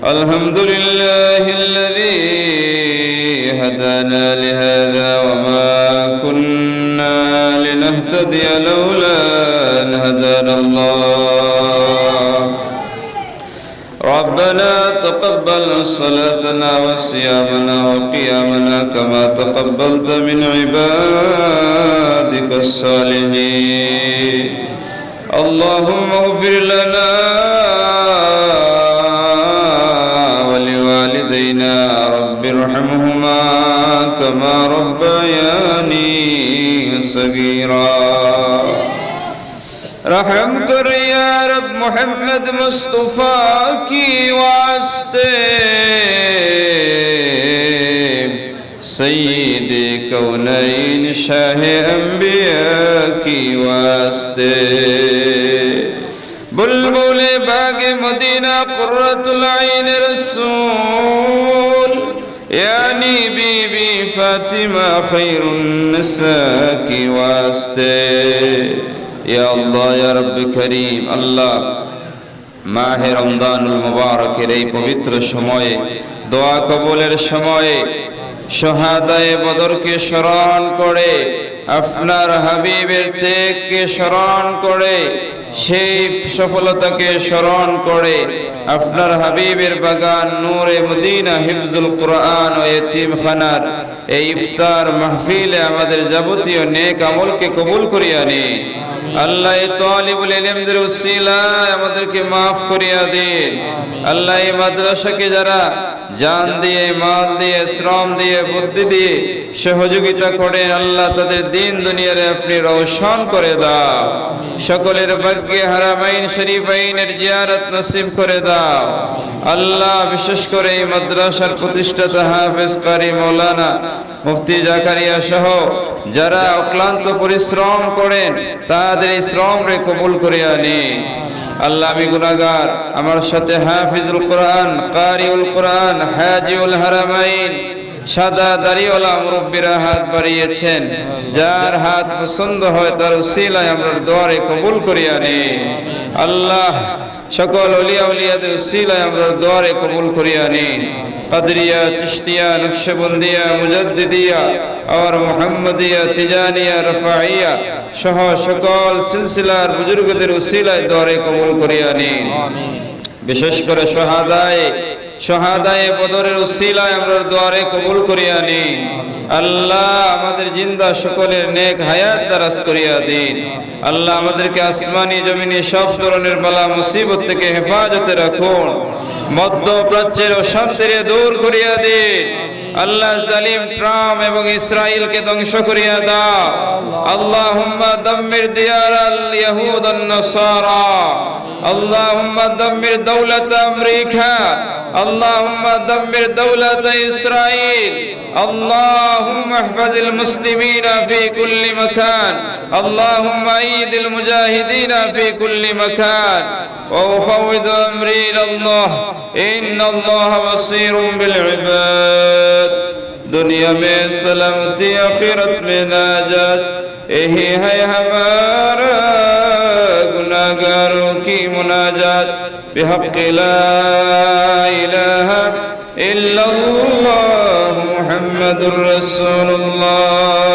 الحمد لله الذي هدانا لهذا وما كنا لنهتدي لولا أن هدانا الله ربنا تقبل صلاتنا وصيامنا وقيامنا كما تقبلت من عبادك الصالحين اللهم اغفر لنا ولوالدينا رب ارحمهما كما ربياني صغيرا रहम कर या रब मोहम्मद मुस्तफा की वास्ते सईद कौनैन शाह अंबिया की वास्ते बुलबुल बाग मदीना कुर्रतुल ऐन रसूल यानी बीबी फातिमा खैरुन निसा की वास्ते या अल्लाह या रब करीम अल्लाह माहे रमजानुल मुबारकेर এই পবিত্র সময়ে দোয়া কবুলের সময়ে শাহাদায়ে বদরকে স্মরণ করে আপনার হাবিবের ত্যাগকে স্মরণ করে সেই সফলতাকে স্মরণ করে আপনার হাবিবের বাগান নূরে মদিনা হিফজুল কুরআন ও ইতিমখানার এই ইফতার মাহফিলে আমাদের যাবতীয় নেক আমলকে কবুল করিয়া নিন আল্লাহ এই তালিবুল ইলমদের উসিলায় আমাদেরকে maaf করিয়া দিন আল্লাহ এই মাদ্রাসাকে যারা জান দিয়ে মাল দিয়ে শ্রম দিয়ে বুদ্ধি দিয়ে সহযোগিতা করেন আল্লাহ তাদের দিন দুনিয়ারে আপনি রওশন করে দাও সকলের ভাগ্যে হারামাইন শরীফাইনের জিয়ারত নসিব করে দাও আল্লাহ বিশেষ করে এই মাদ্রাসার প্রতিষ্ঠাতা হাফেজ কারি মাওলানা মুফতি জাকারিয়া সহ যারা অক্লান্ত পরিশ্রম করেন তাদের এই শ্রমকে কবুল করিয়া নিন আল্লাহ আমি গুনাহগার আমার সাথে হাফিজুল কোরআন কারিউল কোরআন হাজিউল হারামাইন সাদা দাড়িওয়ালা মুরব্বিরা হাত বাড়িয়েছেন যার হাত পছন্দ হয় তার উসিলায় আমরা দোয়ারে কবুল করিয়া নিন আল্লাহ সকল ওলিয়া উলিয়াদের উসিলায় আমরা দোয়ারে কবুল করিয়া নিন কাদরিয়া চিশতিয়া নকশবন্দিয়া মুজাদ্দিদিয়া আর মুহাম্মদিয়া তিজানিয়া রফাইয়া সহ সকল সিলসিলার বুজুর্গদের উসিলায় দোয়ারে কবুল করিয়া নিন বিশেষ করে শাহাদায়ে বদরের উসিলায় আমরা দোয়ারে কবুল করিয়া নিন আল্লাহ আমাদের জিন্দা সকলের নেক হায়াত দারাজ করিয়া দিন আল্লাহ আমাদেরকে আসমানি জমিনে সব ধরনের বালা মুসিবত থেকে হেফাজতে রাখুন মধ্যপ্রাচ্যের অশান্তিরে দূর করিয়া দিন আল্লাহ জালিম ট্রাম্প এবং ইসরায়েলকে ধ্বংস করিয়া দাও আল্লাহুম্মা দাম্মির দিয়ারাল ইয়াহুদ ওয়ান নাসারা আল্লাহুম্মা দাম্মির দাওলাত আমেরিকা আল্লাহুম্মা দাম্মির দাওলাত ইসরায়েল اللهم احفظ المسلمين في كل مكان اللهم ايد المجاهدين في كل مكان وافوض امري الى الله ان الله بصير بالعباد दुनिया में सलामती आखिरत में नाजात यही है हमारा गुनाहगारों की मुनाजात बिहक़ ला इलाहा इल्लल्लाह मुहम्मदुर रसूलुल्लाह